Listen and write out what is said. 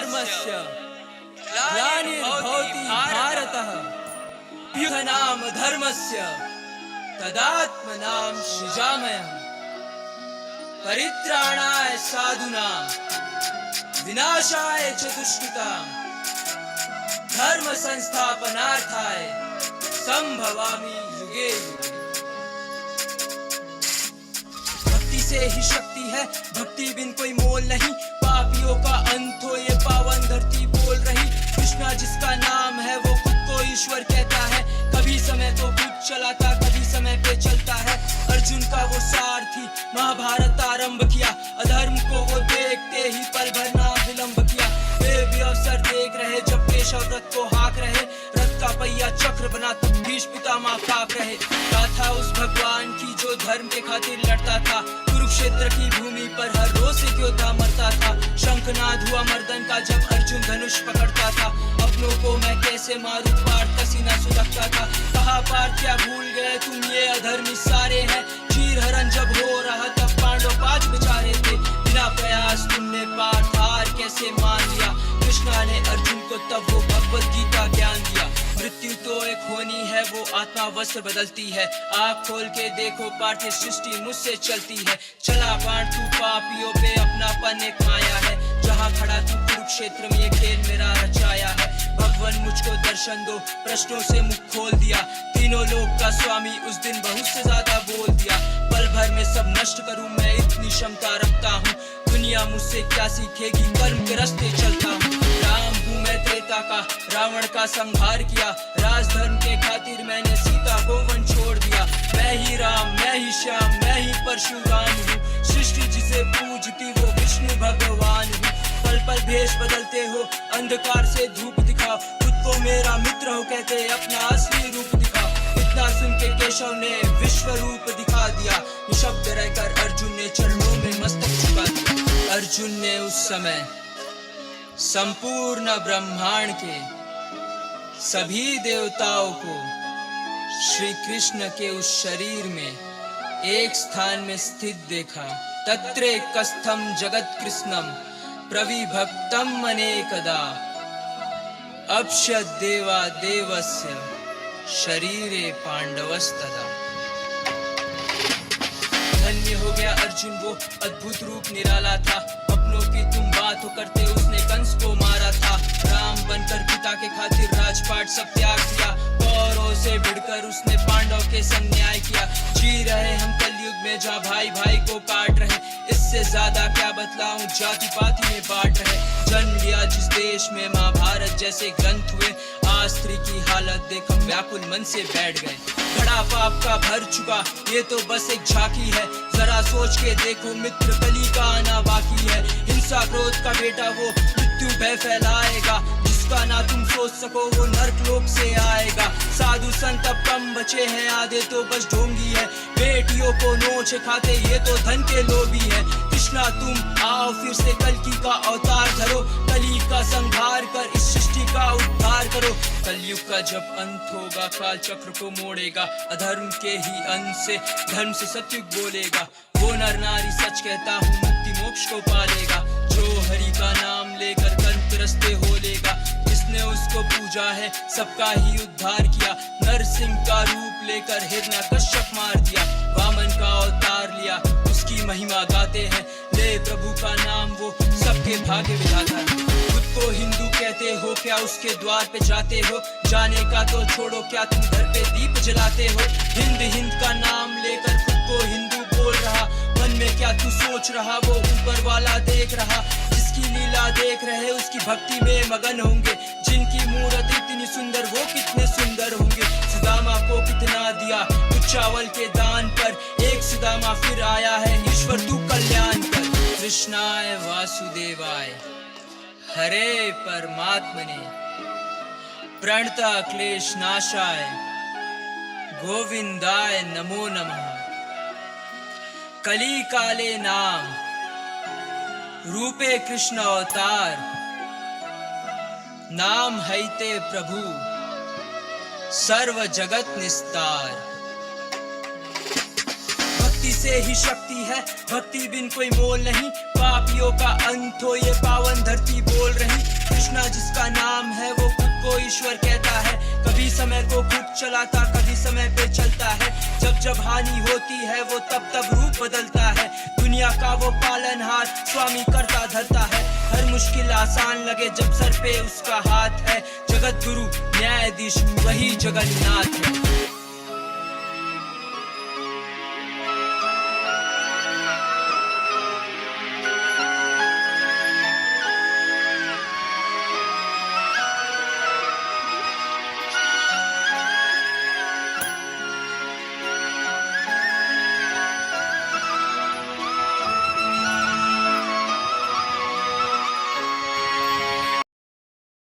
धर्मस्य ग्लानिर्भवति भारतः युद्धनाम धर्मस्य तदात्मनां सृजामयः परित्राणाय साधूनां विनाशाय च दुष्कृतां धर्म संस्थापनार्थाय संभवामि युगे युगे। भक्ति से ही शक्ति है, भक्ति बिन कोई मोल नहीं, पापियों का अंत हो ये पावन धरती बोल रही। कृष्णा जिसका नाम है वो खुद को ईश्वर कहता है, कभी समय तो खुद चलाता कभी समय पे चलता है। अर्जुन का वो सारथी महाभारत आरंभ किया, अधर्म को वो देखते ही पल भर ना विलंब किया। वे भी अवसर देख रहे जब केशव रथ को हाँक रहे, रथ का पहिया चक्र बना तब भीष्म पितामह कांप रहे। गाथा उस भगवान की जो धर्म के खातिर लड़ता था, कुरुक्षेत्र की भूमि पर हर रोज से योद्धा मरता था। शंखनाद हुआ मर्दन का जब अर्जुन धनुष पकड़ता था, अपनों को मैं कैसे मारूं पार्थ का सीना सुलगता था। कहा पार्थ क्या भूल गए तुम ये अधर्मी सारे हैं, चीर हरण जब हो रहा तब पांडव 5 बेचारे थे। बिना प्रयास तुमने पार्थ हार कैसे मान लिया। कृष्णा ने अर्जुन को तब वो भगवत गीता ज्ञान दिया। मृत्यु तो एक होनी है वो आत्मा वस्त्र बदलती है, आँख खोल के देखो पार्थिव सृष्टि मुझसे चलती है। चला बाण तू पापियों पे अपनापन एक माया है, जहाँ खड़ा तू कुरुक्षेत्र में ये खेल मेरा रचाया है। भगवान मुझको दर्शन दो, प्रश्नों से मुख खोल दिया, तीनों लोक का स्वामी उस दिन बहुत से ज्यादा बोल दिया। पल भर में सब नष्ट करूं मैं इतनी क्षमता रखता हूँ, दुनिया मुझसे क्या सीखेगी कर्म के रास्ते चलता हूँ। राम हूँ मैं त्रेता का, रावण का संहार किया, राजधर्म के खातिर मैंने सीता को वन छोड़ दिया। मैं ही राम मैं ही श्याम मैं ही परशुराम हूँ, सृष्टि जिसे पूजती वो विष्णु भगवान हूँ। पल पल भेष बदलते हो, अंधकार से धूप दिखाओ, खुद को मेरा मित्र हो कहते अपना असली रूप दिखाओ। इतना सुन के केशव ने विश्व रूप दिखा दिया, निशब्द रहकर अर्जुन ने चरणों में मस्तक झुका दिया। अर्जुन ने उस समय संपूर्ण ब्रह्मांड के सभी देवताओं को श्री कृष्ण के उस शरीर में एक स्थान में स्थित देखा। तत्रैकस्थं जगत कृष्णम प्रविभक्तम अनेकदा अपश्यद् देवा देवस्य शरीरे पांडवस्तदा। धन्य हो गया अर्जुन वो अद्भुत रूप निराला था, अपनों की तुम बात हो करते उसने कंस को मारा था। राम बनकर पिता के खातिर राजपाट सब त्याग दिया, कौरवों से भिड़कर उसने पांडव के संग न्याय किया। जी रहे हम कलयुग में जहाँ भाई भाई को काट रहे, इससे ज्यादा क्या बतलाऊं जाति पाति में बांट रहे। जन्म लिया जिस देश में महाभारत जैसे ग्रंथ हुए, आज स्त्री की हालत देख हम व्याकुल मन से बैठ गए। बड़ा पाप का भर चुका ये तो बस एक झांकी है, जरा सोच के देखो मित्र कली का आना बाकी है। हिंसा क्रोध का बेटा वो मृत्यु भय फैलाएगा, जिसका ना तुम सोच सको वो नर्क लोक से आएगा। साधु संत अब कम बचे हैं, आधे तो बस ढोंगी है, बेटियों को नोच खाते ये तो धन के लोभी है। कृष्णा तुम आओ फिर से कल्कि का अवतार धरो, कली का संहार कर इस सृष्टि का उद्धार करो। कलयुग का जब अंत होगा काल चक्र को मोड़ेगा, अधर्म के ही अंत से धर्म से सत्युग बोलेगा। वो नर नारी सच कहता हूँ मुक्ति मोक्ष को पालेगा, जो हरि का नाम लेकर कंत रस्ते हो लेगा। जिसने उसको पूजा है सबका ही उद्धार किया, नरसिंह का रूप लेकर हिरण्यकश्यप मार दिया। वामन का अवतार लिया उसकी महिमा गाते हैं, ले प्रभु का नाम वो सबके भाग्य विधाता है। खुद को हिंदू कहते हो क्या उसके द्वार पे जाते हो, जाने का तो छोड़ो क्या तुम घर पे दीप जलाते हो। हिंद हिंद का नाम लेकर खुद को हिंदू बोल रहा, मन में क्या तू सोच रहा वो ऊपर वाला देख रहा। जिसकी लीला देख रहे उसकी भक्ति में मगन होंगे, जिनकी मूर्त इतनी सुंदर वो कितने सुंदर होंगे। सुदामा को कितना दिया कुछ चावल के दान पर, एक सुदामा फिर आया है ईश्वर तू कल्याण कर। कृष्णाय वासुदेवाय हरे परमात्मने प्रणता क्लेश नाशाय गोविंदाय नमो नमः। कली काले नाम रूपे कृष्ण अवतार, नाम हैते प्रभु सर्व जगत निस्तार। भक्ति से ही शक्ति है, भक्ति बिन कोई मोल नहीं, पापियों का अंत हो ये पावन धरती बोल रही। कृष्णा जिसका नाम है वो खुद को ईश्वर कहता है। कभी समय को खुद चलाता, कभी समय पे चलता है। जब जब हानि होती है वो तब तब रूप बदलता है। दुनिया का वो पालनहार स्वामी करता धरता है। हर मुश्किल आसान लगे जब सर पे उसका हाथ है। जगत गुरु न्यायाधीश वही जगन्नाथ है।